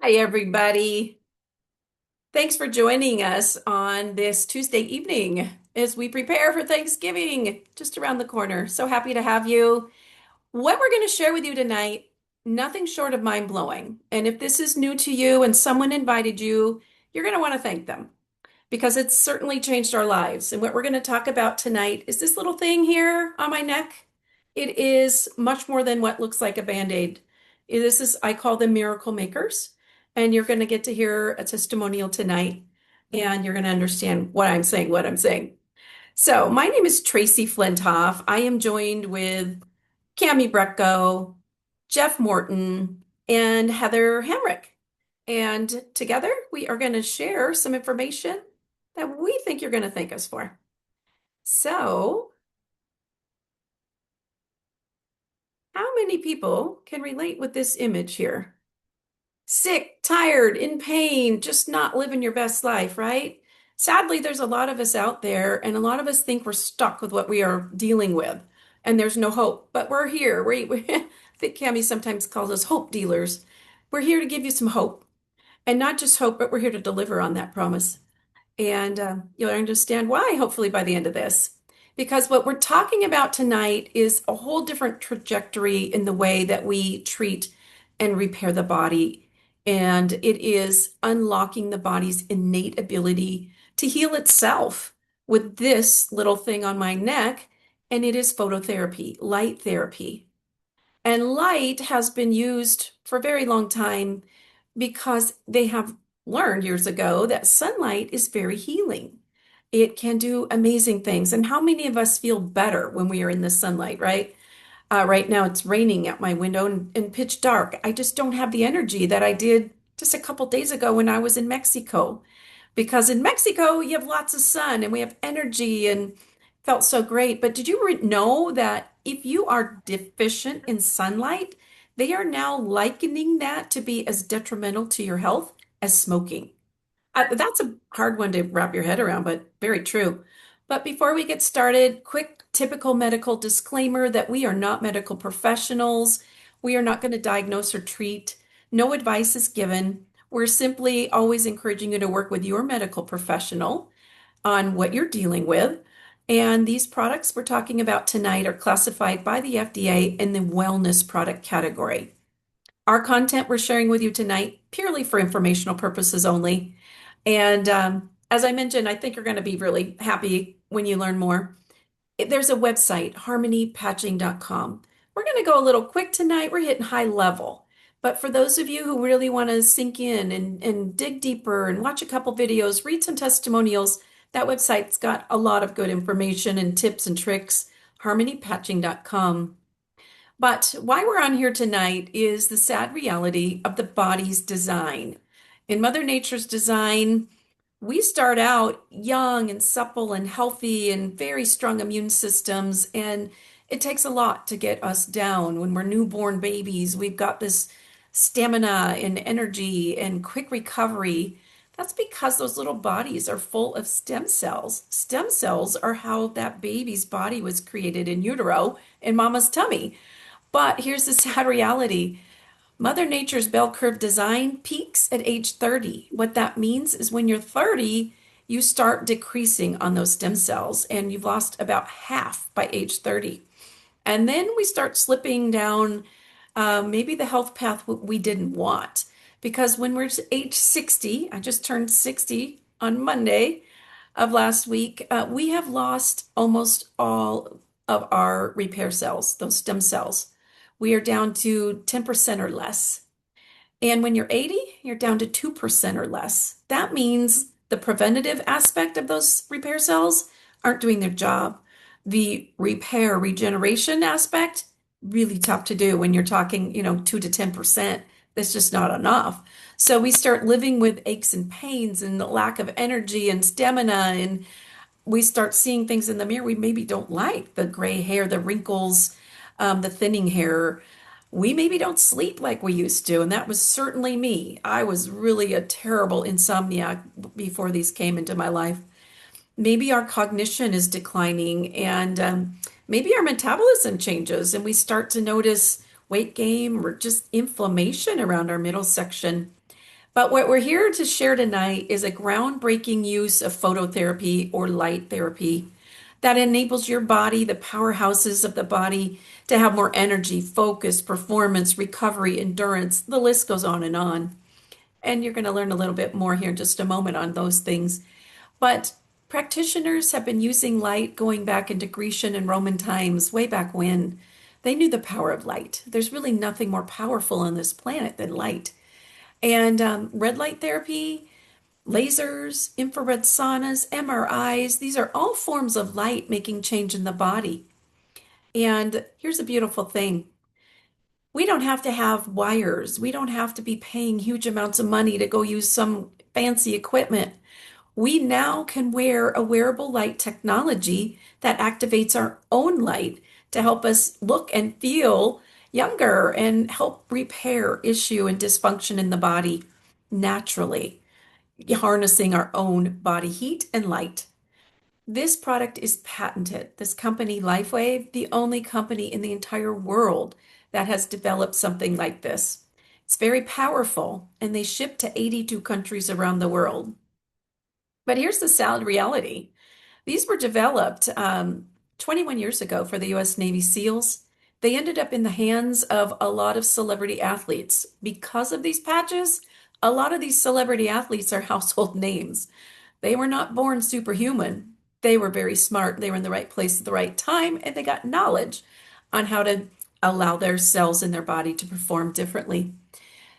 Hi, everybody. Thanks for joining us on this Tuesday evening as we prepare for Thanksgiving just around the corner. So happy to have you. What we're going to share with you tonight, nothing short of mind-blowing. And if this is new to you and someone invited you, you're going to want to thank them because it's certainly changed our lives. And what we're going to talk about tonight is this little thing here on my neck. It is much more than what looks like a Band-Aid. I call them miracle makers. And you're going to get to hear a testimonial tonight, and you're going to understand what I'm saying. So, my name is Tracy Flintoff. I am joined with Cami Brecko, Jeff Morton, and Heather Hamrick. And together we are going to share some information that we think you're going to thank us for. So, how many people can relate with this image here? Sick, tired, in pain, just not living your best life, right? Sadly, there's a lot of us out there, and a lot of us think we're stuck with what we are dealing with, and there's no hope. But we're here. I think Cami sometimes calls us hope dealers. We're here to give you some hope, and not just hope, but we're here to deliver on that promise. And you'll understand why, hopefully, by the end of this. Because what we're talking about tonight is a whole different trajectory in the way that we treat and repair the body. And it is unlocking the body's innate ability to heal itself with this little thing on my neck. And it is phototherapy, light therapy. And light has been used for a very long time because they have learned years ago that sunlight is very healing. It can do amazing things. And how many of us feel better when we are in the sunlight, right? Right now it's raining out my window and pitch dark. I just don't have the energy that I did just a couple days ago when I was in Mexico. Because in Mexico, you have lots of sun and we have energy and felt so great. But did you know that if you are deficient in sunlight, they are now likening that to be as detrimental to your health as smoking? That's a hard one to wrap your head around, but very true. But before we get started, quick typical medical disclaimer that we are not medical professionals. We are not going to diagnose or treat. No advice is given. We're simply always encouraging you to work with your medical professional on what you're dealing with. And these products we're talking about tonight are classified by the FDA in the wellness product category. Our content we're sharing with you tonight purely for informational purposes only. And as I mentioned, I think you're going to be really happy when you learn more. There's a website, harmonypatching.com. We're going to go a little quick tonight. We're hitting high level. But for those of you who really want to sink in and dig deeper and watch a couple videos, read some testimonials, that website's got a lot of good information and tips and tricks, harmonypatching.com. But why we're on here tonight is the sad reality of the body's design. In Mother Nature's design, we start out young and supple and healthy and very strong immune systems, and it takes a lot to get us down. When we're newborn babies, we've got this stamina and energy and quick recovery. That's because those little bodies are full of stem cells. Stem cells are how that baby's body was created in utero in mama's tummy. But here's the sad reality. Mother Nature's bell curve design peaks at age 30. What that means is when you're 30, you start decreasing on those stem cells, and you've lost about half by age 30. And then we start slipping down maybe the health path we didn't want. Because when we're age 60, I just turned 60 on Monday of last week, we have lost almost all of our repair cells, those stem cells. We are down to 10% or less. And when you're 80, you're down to 2% or less. That means the preventative aspect of those repair cells aren't doing their job. The repair, regeneration aspect, really tough to do when you're talking, 2 to 10%. That's just not enough. So we start living with aches and pains and the lack of energy and stamina, and we start seeing things in the mirror we maybe don't like, the gray hair, the wrinkles, the thinning hair. We maybe don't sleep like we used to, and that was certainly me. I was really a terrible insomniac before these came into my life. Maybe our cognition is declining, and maybe our metabolism changes, and we start to notice weight gain or just inflammation around our middle section. But what we're here to share tonight is a groundbreaking use of phototherapy or light therapy that enables your body, the powerhouses of the body, to have more energy, focus, performance, recovery, endurance. The list goes on and on. And you're going to learn a little bit more here in just a moment on those things. But practitioners have been using light going back into Grecian and Roman times, way back when. They knew the power of light. There's really nothing more powerful on this planet than light. And red light therapy, lasers, infrared saunas, MRIs, these are all forms of light making change in the body. And here's a beautiful thing. We don't have to have wires. We don't have to be paying huge amounts of money to go use some fancy equipment. We now can wear a wearable light technology that activates our own light to help us look and feel younger and help repair issue and dysfunction in the body naturally, harnessing our own body heat and light. This product is patented. This company, LifeWave, the only company in the entire world that has developed something like this. It's very powerful, and they ship to 82 countries around the world. But here's the sad reality. These were developed 21 years ago for the US Navy SEALs. They ended up in the hands of a lot of celebrity athletes. Because of these patches, a lot of these celebrity athletes are household names. They were not born superhuman. They were very smart. They were in the right place at the right time, and they got knowledge on how to allow their cells in their body to perform differently.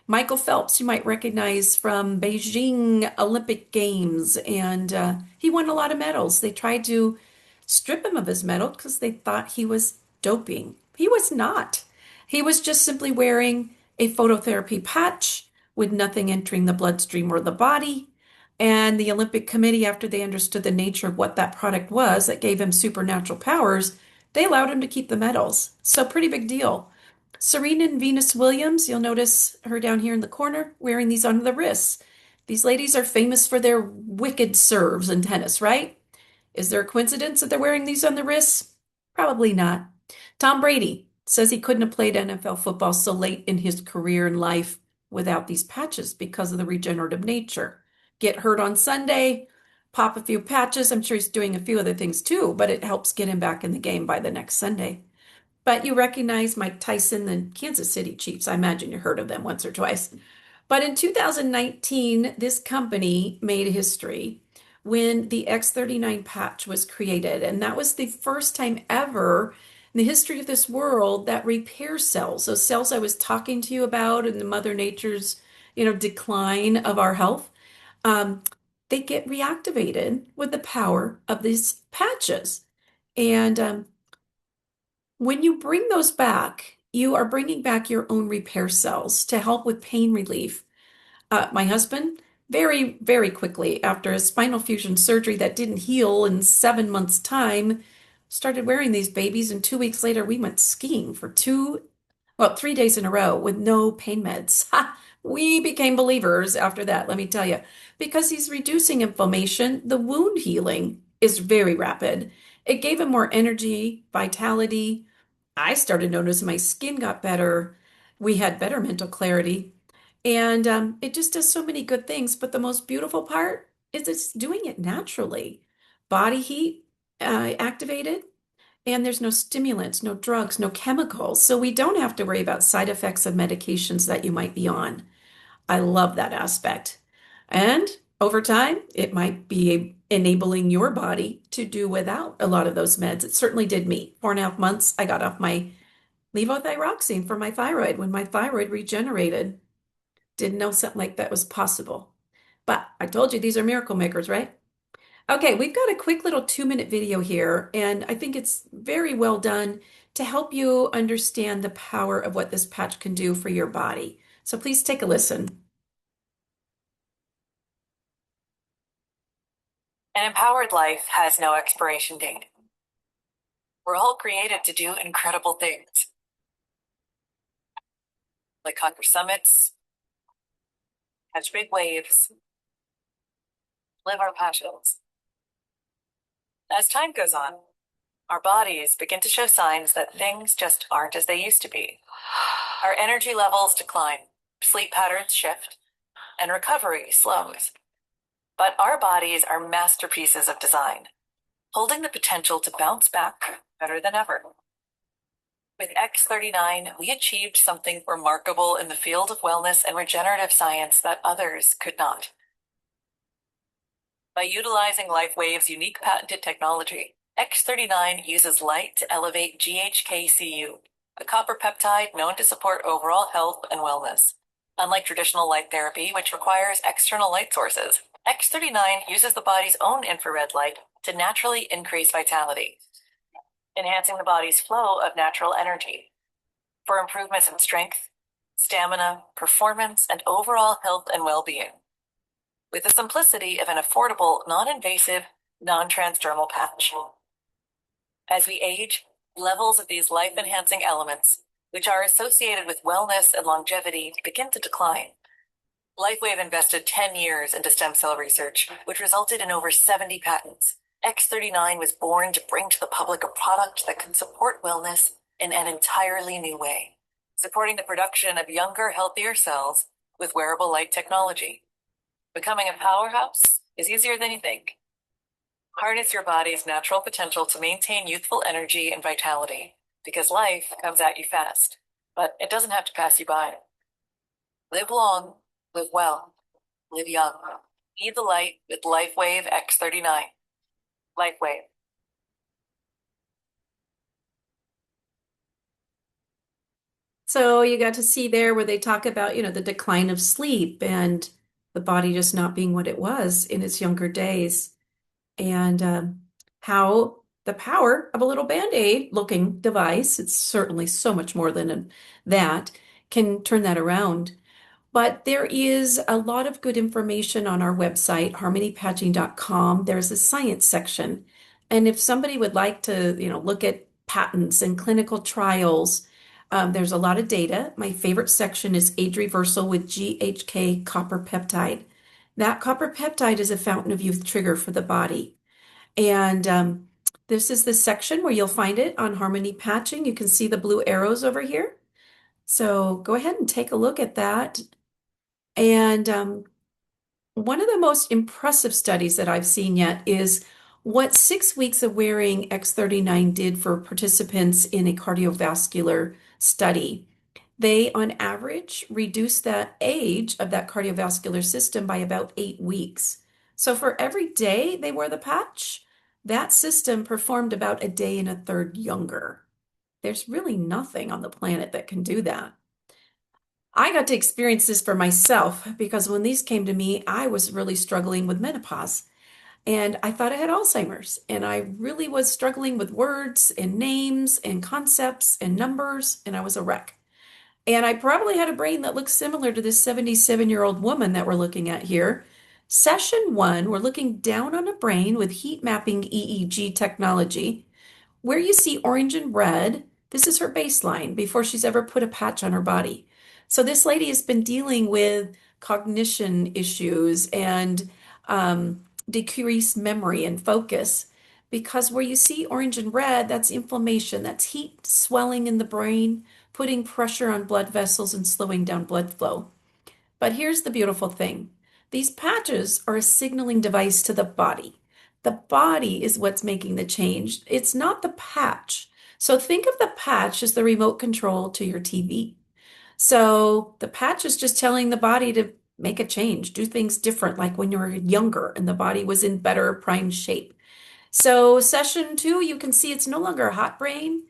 Michael Phelps, you might recognize from Beijing Olympic Games, and he won a lot of medals. They tried to strip him of his medal because they thought he was doping. He was not. He was just simply wearing a phototherapy patch with nothing entering the bloodstream or the body. And the Olympic Committee, after they understood the nature of what that product was that gave him supernatural powers, they allowed him to keep the medals. So, pretty big deal. Serena and Venus Williams, you'll notice her down here in the corner wearing these on the wrists. These ladies are famous for their wicked serves in tennis, right? Is there a coincidence that they're wearing these on the wrists? Probably not. Tom Brady says he couldn't have played NFL football so late in his career and life without these patches because of the regenerative nature. Get hurt on Sunday, pop a few patches. I'm sure he's doing a few other things too, but it helps get him back in the game by the next Sunday. But you recognize Mike Tyson, the Kansas City Chiefs. I imagine you heard of them once or twice. But in 2019, this company made history when the X39 patch was created. And that was the first time ever in the history of this world that repair cells, those cells I was talking to you about and the Mother Nature's, decline of our health, um, they get reactivated with the power of these patches. And when you bring those back, you are bringing back your own repair cells to help with pain relief. My husband, very, very quickly after a spinal fusion surgery that didn't heal in 7 months' time, started wearing these babies. And 2 weeks later, we went skiing for 3 days in a row with no pain meds. Ha! We became believers after that, let me tell you, because he's reducing inflammation. The wound healing is very rapid. It gave him more energy, vitality. I started noticing my skin got better. We had better mental clarity. And it just does so many good things. But the most beautiful part is it's doing it naturally. Body heat activated, and there's no stimulants, no drugs, no chemicals. So we don't have to worry about side effects of medications that you might be on. I love that aspect. And over time, it might be enabling your body to do without a lot of those meds. It certainly did me. 4.5 months, I got off my levothyroxine for my thyroid when my thyroid regenerated. Didn't know something like that was possible. But I told you these are miracle makers, right? Okay, we've got a quick little 2-minute video here, and I think it's very well done to help you understand the power of what this patch can do for your body. So please take a listen. An empowered life has no expiration date. We're all created to do incredible things, like conquer summits, catch big waves, live our passions. As time goes on, our bodies begin to show signs that things just aren't as they used to be. Our energy levels decline, sleep patterns shift, and recovery slows. But our bodies are masterpieces of design, holding the potential to bounce back better than ever. With X39, we achieved something remarkable in the field of wellness and regenerative science that others could not. By utilizing LifeWave's unique patented technology, X39 uses light to elevate GHKCU, a copper peptide known to support overall health and wellness. Unlike traditional light therapy, which requires external light sources, X39 uses the body's own infrared light to naturally increase vitality, enhancing the body's flow of natural energy for improvements in strength, stamina, performance, and overall health and well-being, with the simplicity of an affordable, non-invasive, non-transdermal patch. As we age, levels of these life-enhancing elements, which are associated with wellness and longevity, begin to decline. LifeWave invested 10 years into stem cell research, which resulted in over 70 patents. X39 was born to bring to the public a product that can support wellness in an entirely new way, supporting the production of younger, healthier cells with wearable light technology. Becoming a powerhouse is easier than you think. Harness your body's natural potential to maintain youthful energy and vitality, because life comes at you fast, but it doesn't have to pass you by. Live long, live well, live young. Heed the light with LifeWave X39. LifeWave. So you got to see there where they talk about, the decline of sleep and the body just not being what it was in its younger days, and how the power of a little Band-Aid looking device, it's certainly so much more than that, can turn that around. But there is a lot of good information on our website, harmonypatching.com. There's a science section. And if somebody would like to, look at patents and clinical trials, there's a lot of data. My favorite section is age reversal with GHK copper peptide. That copper peptide is a fountain of youth trigger for the body. And this is the section where you'll find it on Harmony Patching. You can see the blue arrows over here. So go ahead and take a look at that. And one of the most impressive studies that I've seen yet is what 6 weeks of wearing X39 did for participants in a cardiovascular study. They, on average, reduced the age of that cardiovascular system by about 8 weeks. So for every day they wore the patch, that system performed about a day and a third younger. There's really nothing on the planet that can do that. I got to experience this for myself because when these came to me, I was really struggling with menopause and I thought I had Alzheimer's. And I really was struggling with words and names and concepts and numbers, and I was a wreck. And I probably had a brain that looks similar to this 77-year-old woman that we're looking at here. Session 1, we're looking down on a brain with heat mapping EEG technology. Where you see orange and red, this is her baseline before she's ever put a patch on her body. So this lady has been dealing with cognition issues and decreased memory and focus because where you see orange and red, that's inflammation, that's heat swelling in the brain, putting pressure on blood vessels and slowing down blood flow. But here's the beautiful thing. These patches are a signaling device to the body. The body is what's making the change. It's not the patch. So think of the patch as the remote control to your TV. So the patch is just telling the body to make a change, do things different, like when you were younger and the body was in better primed shape. So session 2, you can see it's no longer a hot brain,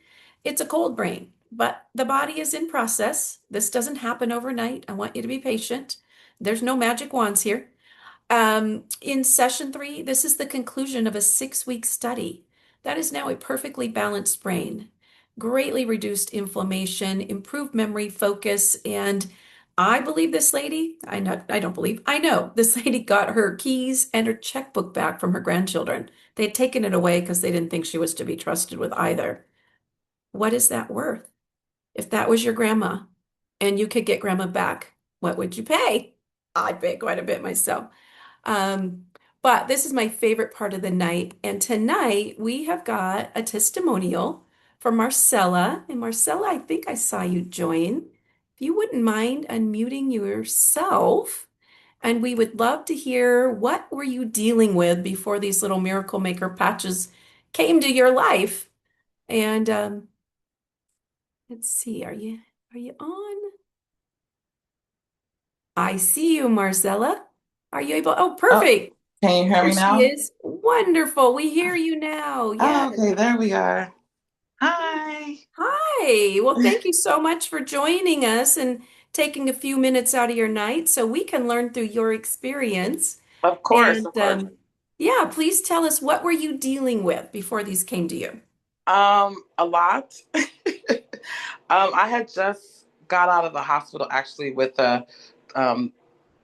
it's a cold brain, but the body is in process. This doesn't happen overnight. I want you to be patient. There's no magic wands here. In session 3, this is the conclusion of a 6-week study. That is now a perfectly balanced brain, greatly reduced inflammation, improved memory, focus, and I believe this lady, I don't believe, I know this lady got her keys and her checkbook back from her grandchildren. They had taken it away because they didn't think she was to be trusted with either. What is that worth? If that was your grandma and you could get grandma back, what would you pay? I'd pay quite a bit myself. Um, but this is my favorite part of the night. And tonight we have got a testimonial from Marcella. And Marcella, I think I saw you join. If you wouldn't mind unmuting yourself And we would love to hear what were you dealing with before these little Miracle Maker patches came to your life. And let's see, are you on? I see you, Marzella. Are you able? Oh, Oh, perfect. can you hear There me she now? is. Wonderful. We hear you now. Oh, Yes. okay, there we are. Hi. Hi. Well, thank you so much for joining us and taking a few minutes out of your night so we can learn through your experience. Of course, And of course. yeah, please tell us what were you dealing with before these came to you? A lot. I had just got out of the hospital actually with um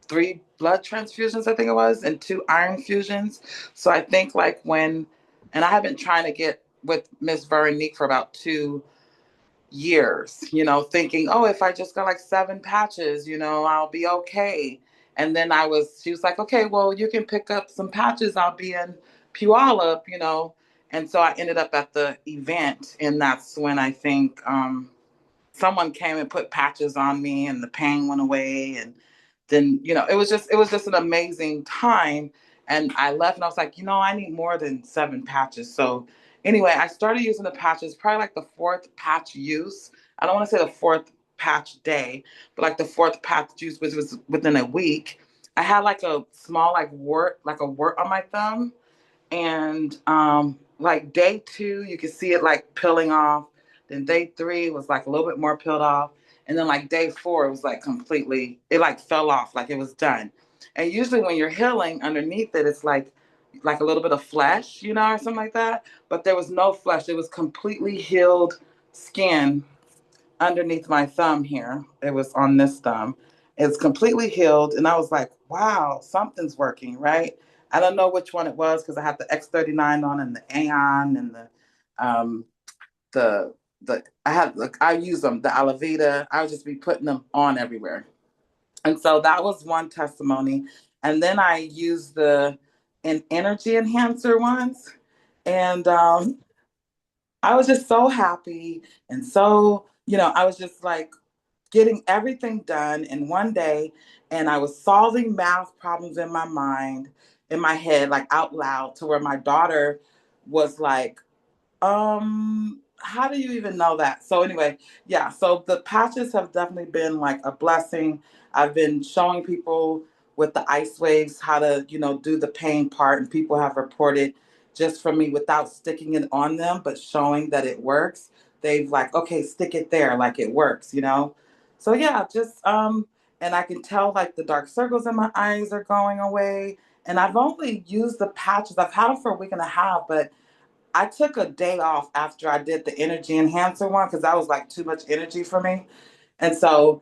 three blood transfusions, I think it was, and two iron fusions. So I think like and I have been trying to get with Miss Veronique for about 2 years, thinking, oh, if I just got like 7 patches, I'll be okay. And then she was like, okay, well, you can pick up some patches. I'll be in Puyallup. And so I ended up at the event. And that's when I think someone came and put patches on me and the pain went away. And then, it was just an amazing time. And I left and I was like, I need more than 7 patches. So anyway, I started using the patches probably like the fourth patch use. I don't want to say the fourth patch day, but like the fourth patch use, which was within a week. I had like a small like a wart on my thumb, and like day 2 you could see it like peeling off, then day 3 was like a little bit more peeled off, and then like day 4 it was like completely, it like fell off, like it was done. And usually when you're healing, underneath it it's like a little bit of flesh, or something like that, but there was no flesh. It was completely healed skin underneath my thumb here. It was on this thumb. It's completely healed. And I was like, wow, something's working, right? I don't know which one it was because I had the X39 on and the Aeon and um the I use them, the Alavita. I would just be putting them on everywhere. And so that was one testimony. And then I used the energy enhancer ones. And I was just so happy. And so, I was just like getting everything done in one day. And I was solving math problems in my mind, in my head, like out loud, to where my daughter was like, how do you even know that? So anyway, yeah, so the patches have definitely been like a blessing. I've been showing people with the ice waves how to, do the pain part, and people have reported just from me without sticking it on them, but showing that it works. They've like, okay, stick it there, like it works. So yeah, just and I can tell like the dark circles in my eyes are going away. And I've only used the patches. I've had them for a week and a half, but I took a day off after I did the energy enhancer one because that was like too much energy for me. And so,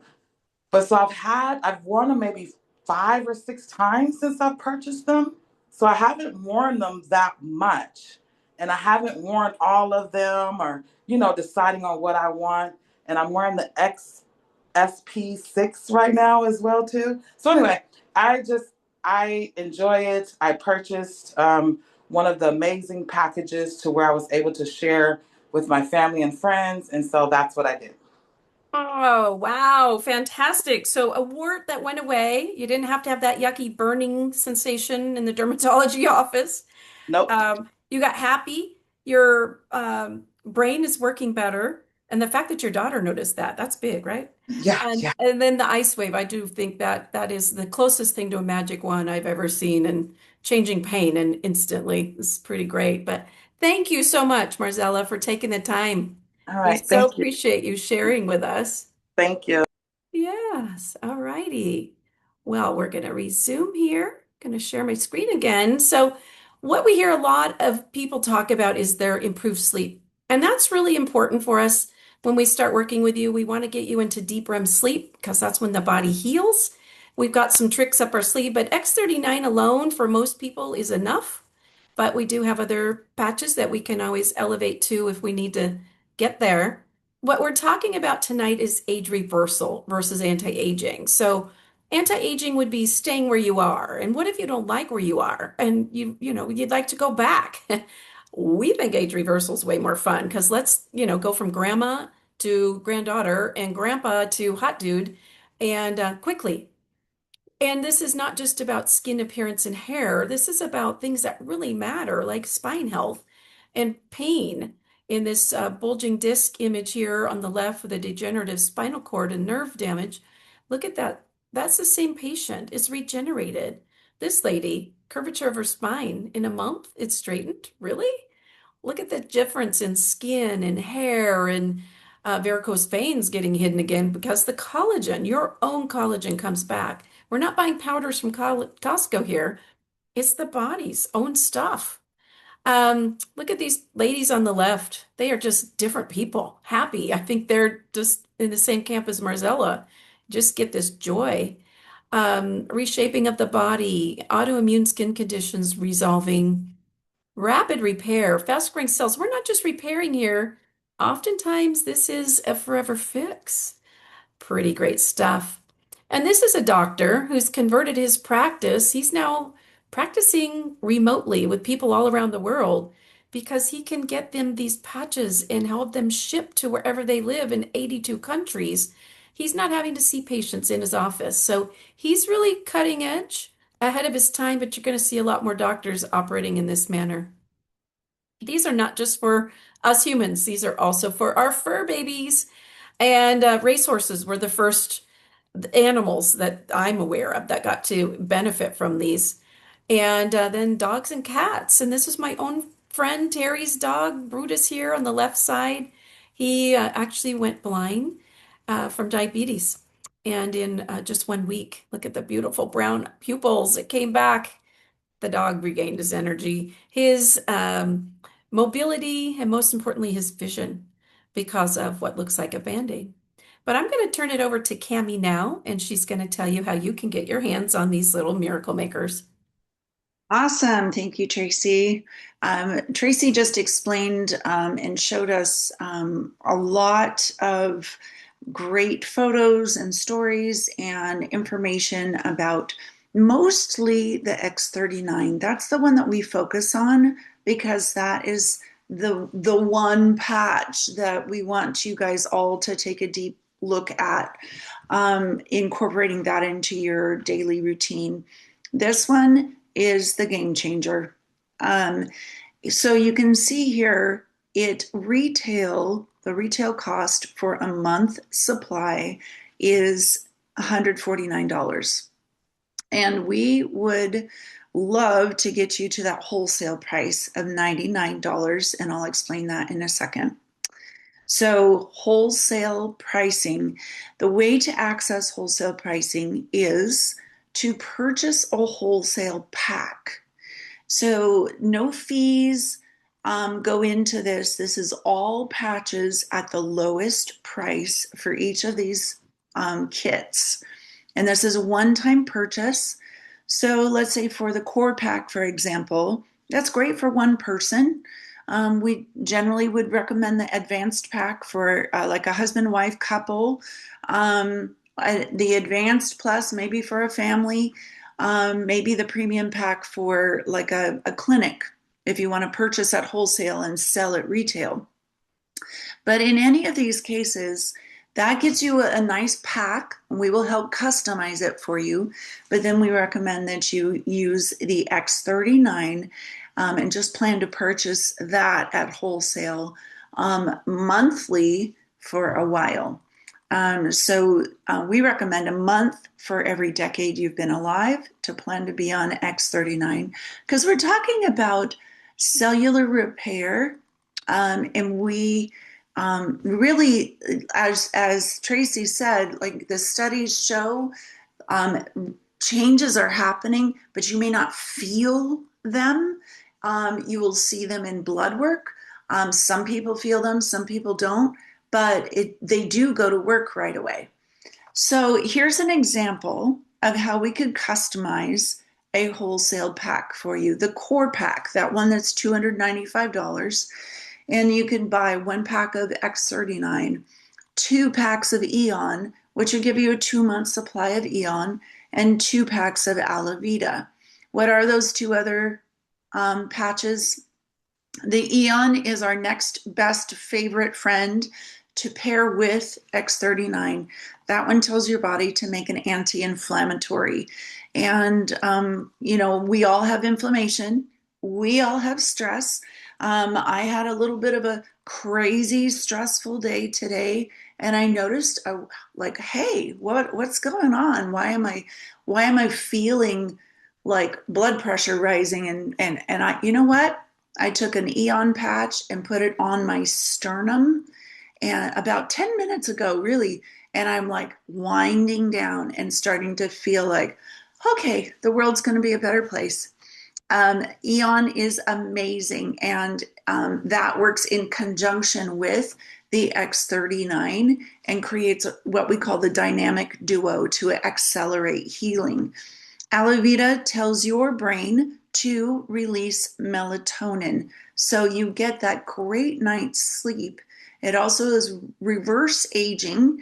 but so I've worn them maybe 5 or 6 times since I've purchased them. So I haven't worn them that much. And I haven't worn all of them, or, deciding on what I want. And I'm wearing the XSP6 right now as well too. So anyway, I enjoy it. I purchased one of the amazing packages to where I was able to share with my family and friends, and so that's what I did. Oh, wow. Fantastic. So a wart that went away. You didn't have to have that yucky burning sensation in the dermatology office. Nope. You got happy. Your brain is working better. And the fact that your daughter noticed that, that's big, right? Yeah, And yeah. and then the ice wave, I do think that that is the closest thing to a magic wand I've ever seen, and changing pain and instantly is pretty great. But thank you so much, Marzella, for taking the time. All We right. so Thank you. appreciate you sharing with us. Thank you. Yes, all righty. Well, we're going to resume here. Going to share my screen again. So, what we hear a lot of people talk about is their improved sleep. And that's really important for us when we start working with you. We want to get you into deep REM sleep because that's when the body heals. We've got some tricks up our sleeve, but X39 alone for most people is enough. But we do have other patches that we can always elevate to if we need to get there. What we're talking about tonight is age reversal versus anti-aging. So anti-aging would be staying where you are. And what if you don't like where you are and you'd like to go back? We think age reversal is way more fun because let's go from grandma to granddaughter and grandpa to hot dude and quickly. And this is not just about skin appearance and hair. This is about things that really matter, like spine health and pain. In this bulging disc image here on the left with a degenerative spinal cord and nerve damage, look at that. That's the same patient. It's regenerated. This lady, curvature of her spine, in a month, it's straightened. Really? Look at the difference in skin and hair and varicose veins getting hidden again because the collagen, your own collagen, comes back. We're not buying powders from Costco here. It's the body's own stuff. Look at these ladies on the left. They are just different people, happy. I think they're just in the same camp as Marzella. Just get this joy. Reshaping of the body, autoimmune skin conditions resolving. Rapid repair, fast-growing cells. We're not just repairing here. Oftentimes, this is a forever fix. Pretty great stuff. And this is a doctor who's converted his practice. He's now practicing remotely with people all around the world because he can get them these patches and help them ship to wherever they live in 82 countries. He's not having to see patients in his office. So he's really cutting edge, ahead of his time, but you're going to see a lot more doctors operating in this manner. These are not just for us humans, these are also for our fur babies. And racehorses were the first animals that I'm aware of that got to benefit from these. And then dogs and cats. And this is my own friend Terry's dog, Brutus, here on the left side. He actually went blind from diabetes. And in just 1 week, look at the beautiful brown pupils. It came back. The dog regained his energy, his mobility, and most importantly, his vision because of what looks like a band-aid. But I'm going to turn it over to Cami now, and she's going to tell you how you can get your hands on these little miracle makers. Awesome. Thank you, Tracy. Tracy just explained and showed us a lot of great photos and stories and information about mostly the X39. That's the one that we focus on because that is the one patch that we want you guys all to take a deep look at, incorporating that into your daily routine. This one is the game changer. So you can see here, the retail cost for a month supply is $149. And we would love to get you to that wholesale price of $99, and I'll explain that in a second. So wholesale pricing, the way to access wholesale pricing is to purchase a wholesale pack. So no fees go into this. This is all patches at the lowest price for each of these kits. And this is a one-time purchase. So let's say for the core pack, for example, that's great for one person. We generally would recommend the advanced pack for like a husband-wife couple. The advanced plus maybe for a family, maybe the premium pack for like a clinic if you want to purchase at wholesale and sell at retail. But in any of these cases, that gets you a nice pack, and we will help customize it for you. But then we recommend that you use the X39 and just plan to purchase that at wholesale monthly for a while. We recommend a month for every decade you've been alive to plan to be on X39 because we're talking about cellular repair, and we really, as Tracy said, like the studies show, changes are happening, but you may not feel them. You will see them in blood work. Some people feel them, some people don't, but they do go to work right away. So here's an example of how we could customize a wholesale pack for you. The core pack, that one that's $295, and you can buy one pack of X39, two packs of Eon, which will give you a 2-month supply of Eon, and 2 packs of Alavita. What are those two other patches? The Eon is our next best favorite friend to pair with X39. That one tells your body to make an anti-inflammatory. And, we all have inflammation. We all have stress. I had a little bit of a crazy, stressful day today, and I noticed, like, hey, what's going on? Why am I feeling like blood pressure rising? And I, you know what? I took an Eon patch and put it on my sternum, and about 10 minutes ago, really. And I'm like winding down and starting to feel like, okay, the world's going to be a better place. Eon is amazing, and that works in conjunction with the X39 and creates what we call the dynamic duo to accelerate healing. Aloe Vera tells your brain to release melatonin, so you get that great night's sleep. It also is reverse aging.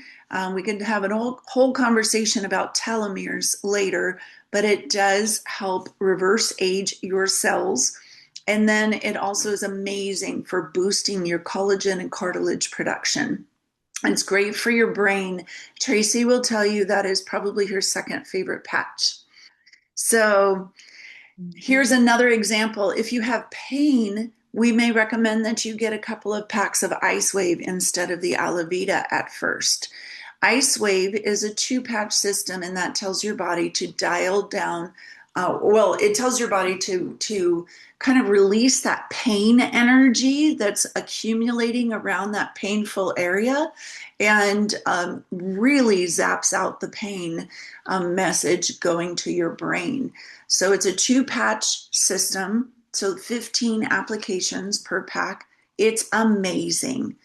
We could have a whole conversation about telomeres later, but it does help reverse age your cells. And then it also is amazing for boosting your collagen and cartilage production. It's great for your brain. Tracey will tell you that is probably her second favorite patch. So here's another example. If you have pain, we may recommend that you get a couple of packs of Ice Wave instead of the Aloe Vera at first. Ice Wave is a 2-patch system, and that tells your body to dial down. It tells your body to kind of release that pain energy that's accumulating around that painful area, and really zaps out the pain message going to your brain. So it's a 2-patch system, so 15 applications per pack. It's amazing.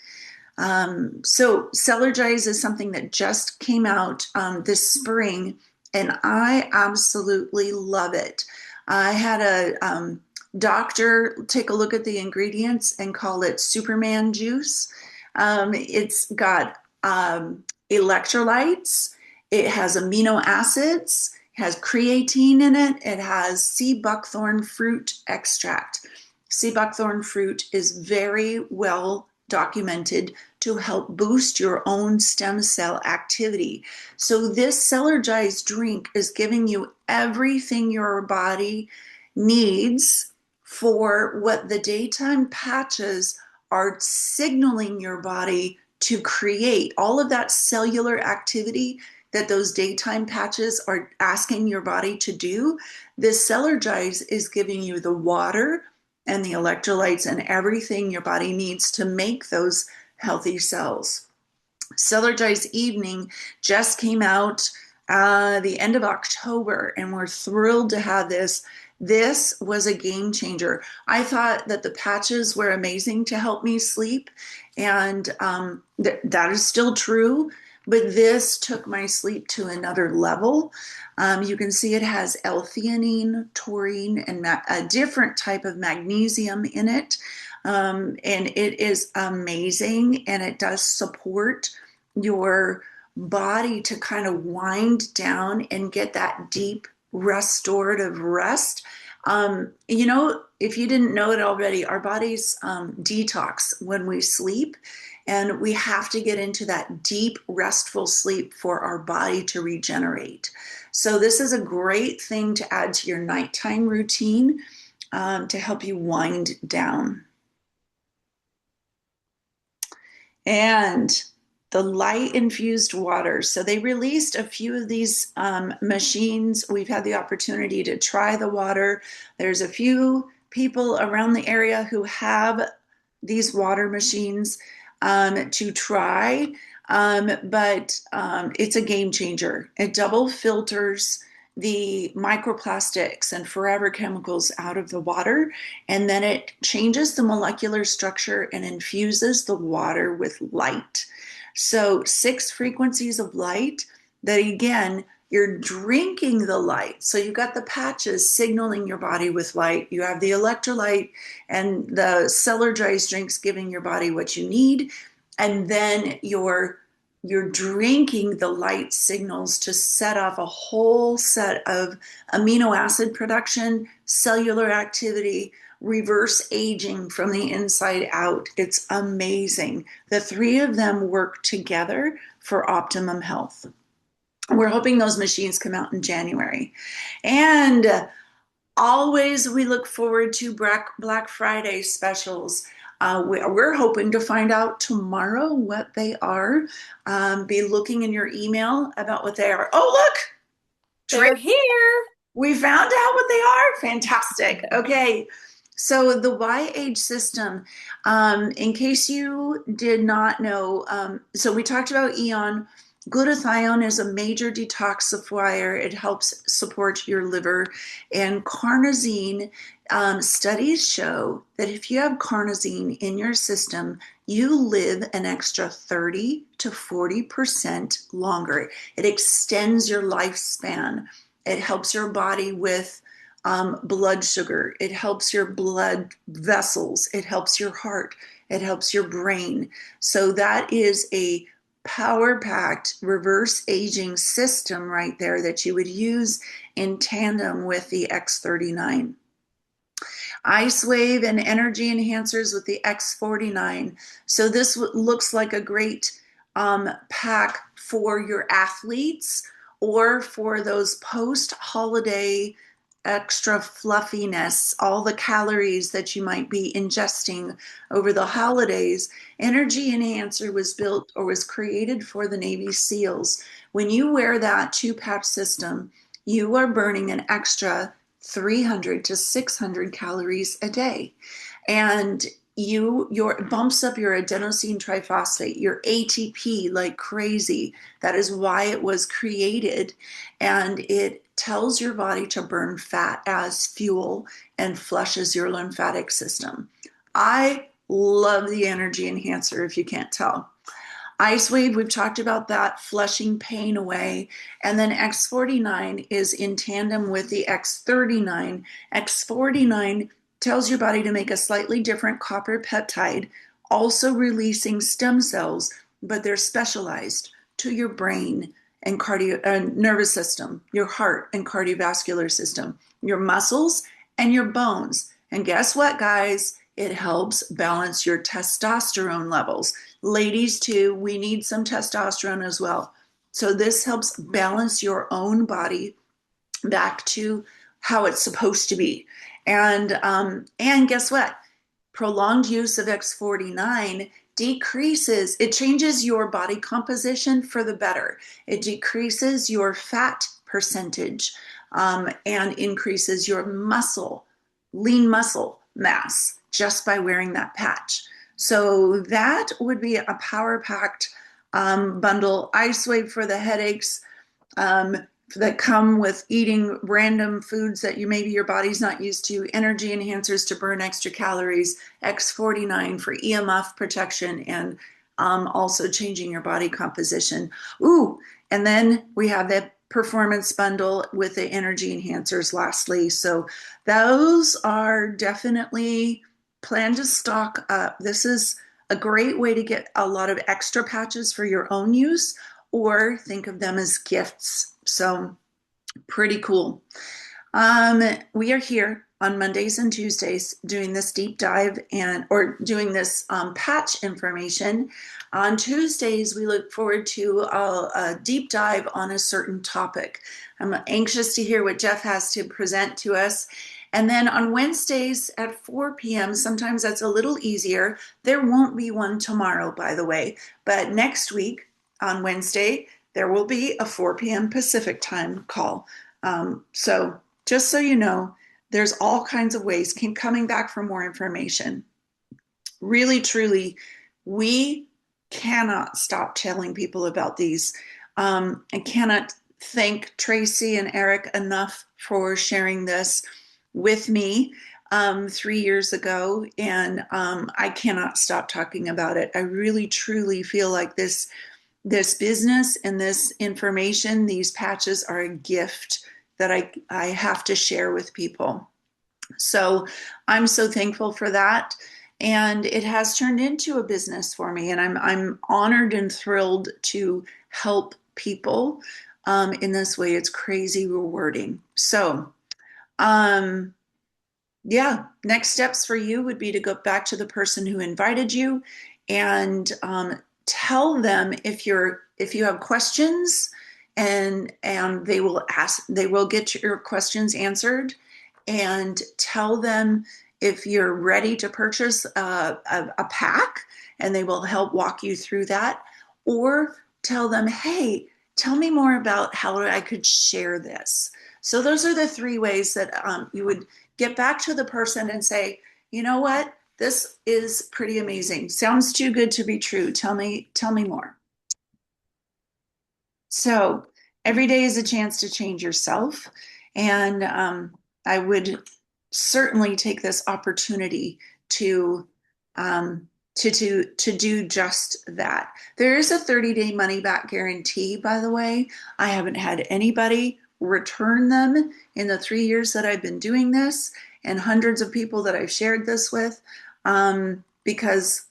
So Celergize is something that just came out this spring, and I absolutely love it. I had a doctor take a look at the ingredients and call it Superman juice. It's got electrolytes, it has amino acids, it has creatine in it, it has sea buckthorn fruit extract. Sea buckthorn fruit is very well documented to help boost your own stem cell activity. So this Celergize drink is giving you everything your body needs for what the daytime patches are signaling your body to create. All of that cellular activity that those daytime patches are asking your body to do, this Celergize is giving you the water and the electrolytes and everything your body needs to make those healthy cells. Celergize Evening just came out the end of October, and we're thrilled to have this. This was a game changer. I thought that the patches were amazing to help me sleep, and that is still true, but this took my sleep to another level. You can see it has L-theanine, taurine, and a different type of magnesium in it. And it is amazing, and it does support your body to kind of wind down and get that deep restorative rest. If you didn't know it already, our bodies detox when we sleep, and we have to get into that deep, restful sleep for our body to regenerate. So this is a great thing to add to your nighttime routine to help you wind down. And the light infused water. So they released a few of these machines. We've had the opportunity to try the water. There's a few people around the area who have these water machines to try, but it's a game changer. It double filters the microplastics and forever chemicals out of the water, and then it changes the molecular structure and infuses the water with light. So 6 frequencies of light that, again, you're drinking the light. So you've got the patches signaling your body with light. You have the electrolyte and the Celergize drinks giving your body what you need. And then you're drinking the light signals to set off a whole set of amino acid production, cellular activity, reverse aging from the inside out. It's amazing. The three of them work together for optimum health. We're hoping those machines come out in January. And always we look forward to Black Friday specials. We're hoping to find out tomorrow what they are. Be looking in your email about what they are. Oh, look, They're here. we found out what they are. Fantastic. Okay. So the Y-age system, in case you did not know, so we talked about Eon. Glutathione is a major detoxifier. It helps support your liver. And carnosine, studies show that if you have carnosine in your system, you live an extra 30 to 40% longer. It extends your lifespan. It helps your body with blood sugar. It helps your blood vessels. It helps your heart. It helps your brain. So that is a power-packed reverse aging system right there that you would use in tandem with the X39. Ice Wave and energy enhancers with the X49. So this looks like a great pack for your athletes or for those post-holiday extra fluffiness, all the calories that you might be ingesting over the holidays. Energy Enhancer was built or was created for the Navy SEALs. When you wear that two-patch system, you are burning an extra 300 to 600 calories a day. And your bumps up your adenosine triphosphate, your ATP like crazy. That is why it was created. And it tells your body to burn fat as fuel and flushes your lymphatic system. I love the energy enhancer, if you can't tell. Ice Wave, we've talked about that, flushing pain away. And then X49 is in tandem with the X39. X49 tells your body to make a slightly different copper peptide, also releasing stem cells, but they're specialized to your brain and nervous system, your heart and cardiovascular system, your muscles and your bones. And guess what, guys? It helps balance your testosterone levels. Ladies, too, we need some testosterone as well. So this helps balance your own body back to how it's supposed to be. And guess what? Prolonged use of X49 decreases, it changes your body composition for the better. It decreases your fat percentage and increases your lean muscle mass just by wearing that patch. So that would be a power-packed bundle. Ice Wave for the headaches that come with eating random foods that maybe your body's not used to. Energy enhancers to burn extra calories. X49 for EMF protection and also changing your body composition. Ooh, and then we have the performance bundle with the energy enhancers lastly. So those are definitely plan to stock up. This is a great way to get a lot of extra patches for your own use, or think of them as gifts. So pretty cool. We are here on Mondays and Tuesdays doing this deep dive or doing this patch information. On Tuesdays, we look forward to a deep dive on a certain topic. I'm anxious to hear what Jeff has to present to us. And then on Wednesdays at 4 p.m., sometimes that's a little easier. There won't be one tomorrow, by the way, but next week on Wednesday, there will be a 4 p.m. Pacific time call. So just so you know, there's all kinds of ways. Keep coming back for more information. Really, truly, we cannot stop telling people about these. I cannot thank Tracey and Eric enough for sharing this with me 3 years ago, and I cannot stop talking about it. I really, truly feel like this business and this information, these patches are a gift that I have to share with people. So I'm so thankful for that. And it has turned into a business for me. And I'm honored and thrilled to help people in this way. It's crazy rewarding. So Yeah, next steps for you would be to go back to the person who invited you and tell them if you have questions, and they will get your questions answered, and tell them if you're ready to purchase a pack, and they will help walk you through that, or tell them, hey, tell me more about how I could share this. So those are the three ways that you would get back to the person and say, you know what? This is pretty amazing. Sounds too good to be true. Tell me more. So every day is a chance to change yourself. And I would certainly take this opportunity to to do just that. There is a 30-day money back guarantee, by the way. I haven't had anybody return them in the 3 years that I've been doing this, and hundreds of people that I've shared this with, because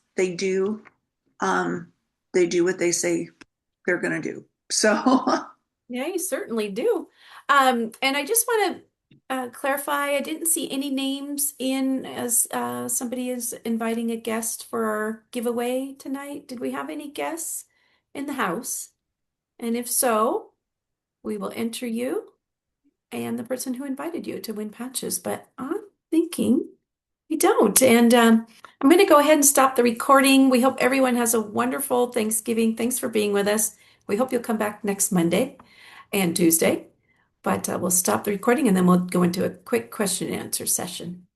um, they do what they say they're going to do. So, Yeah, you certainly do. And I just want to clarify, I didn't see any names in as somebody is inviting a guest for our giveaway tonight. Did we have any guests in the house? And if so, we will enter you and the person who invited you to win patches. But I'm thinking we don't. And I'm going to go ahead and stop the recording. We hope everyone has a wonderful Thanksgiving. Thanks for being with us. We hope you'll come back next Monday and Tuesday. But we'll stop the recording and then we'll go into a quick question and answer session.